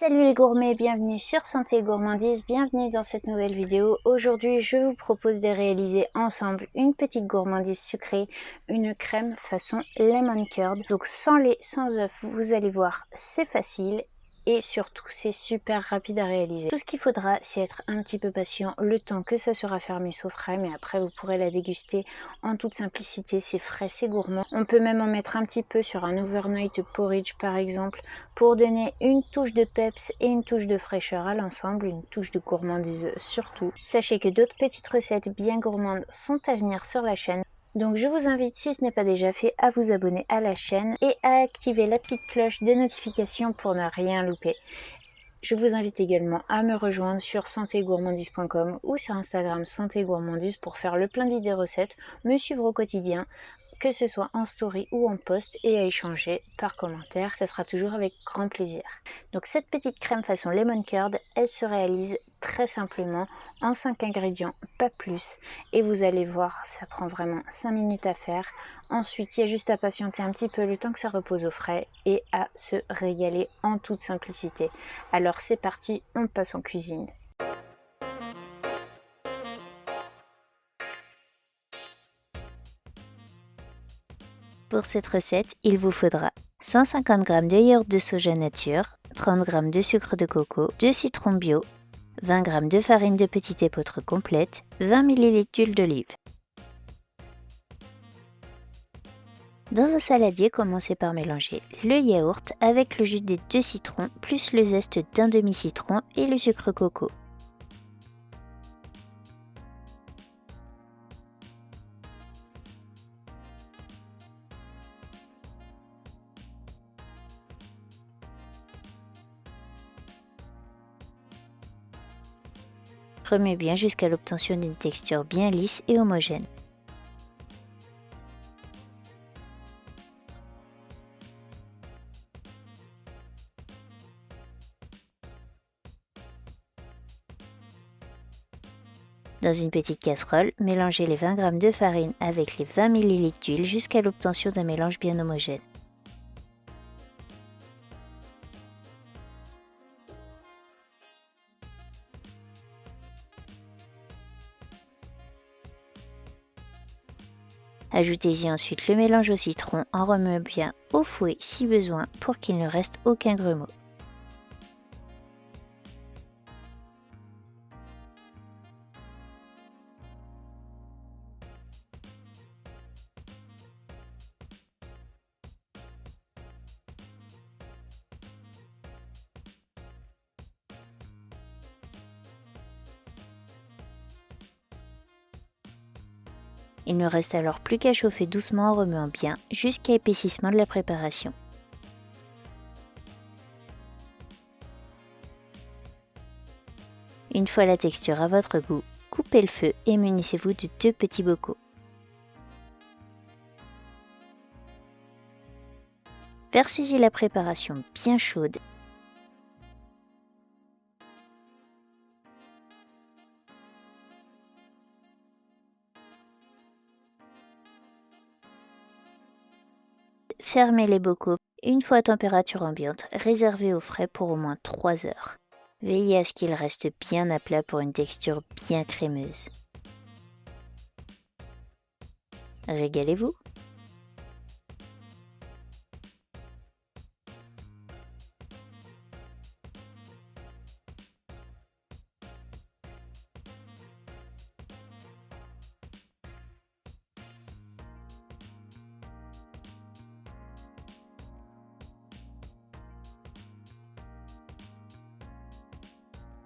Salut les gourmets, bienvenue sur Santé et Gourmandise, bienvenue dans cette nouvelle vidéo. Aujourd'hui, je vous propose de réaliser ensemble une petite gourmandise sucrée, une crème façon lemon curd. Donc sans lait, sans œufs, vous allez voir, c'est facile. Et surtout, c'est super rapide à réaliser. Tout ce qu'il faudra, c'est être un petit peu patient le temps que ça sera fermé au frais, mais après vous pourrez la déguster en toute simplicité. C'est frais, c'est gourmand. On peut même en mettre un petit peu sur un overnight porridge par exemple, pour donner une touche de peps et une touche de fraîcheur à l'ensemble, une touche de gourmandise surtout. Sachez que d'autres petites recettes bien gourmandes sont à venir sur la chaîne. Donc je vous invite, si ce n'est pas déjà fait, à vous abonner à la chaîne et à activer la petite cloche de notification pour ne rien louper. Je vous invite également à me rejoindre sur santégourmandise.com ou sur Instagram santégourmandise pour faire le plein d'idées recettes, me suivre au quotidien, que ce soit en story ou en post, et à échanger par commentaire, ça sera toujours avec grand plaisir. Donc cette petite crème façon lemon curd, elle se réalise très simplement en 5 ingrédients, pas plus, et vous allez voir, ça prend vraiment 5 minutes à faire. Ensuite, il y a juste à patienter un petit peu le temps que ça repose au frais et à se régaler en toute simplicité. Alors c'est parti, on passe en cuisine. Pour cette recette, il vous faudra 150 g de yaourt de soja nature, 30 g de sucre de coco, 2 citrons bio, 20 g de farine de petit épeautre complète, 20 ml d'huile d'olive. Dans un saladier, commencez par mélanger le yaourt avec le jus des 2 citrons plus le zeste d'un demi-citron et le sucre coco. Remue bien jusqu'à l'obtention d'une texture bien lisse et homogène. Dans une petite casserole, mélangez les 20 g de farine avec les 20 ml d'huile jusqu'à l'obtention d'un mélange bien homogène. Ajoutez-y ensuite le mélange au citron en remuant bien au fouet si besoin pour qu'il ne reste aucun grumeau. Il ne reste alors plus qu'à chauffer doucement en remuant bien jusqu'à épaississement de la préparation. Une fois la texture à votre goût, coupez le feu et munissez-vous de 2 petits bocaux. Versez-y la préparation bien chaude. Fermez les bocaux. Une fois à température ambiante, réservez au frais pour au moins 3 heures. Veillez à ce qu'il reste bien à plat pour une texture bien crémeuse. Régalez-vous!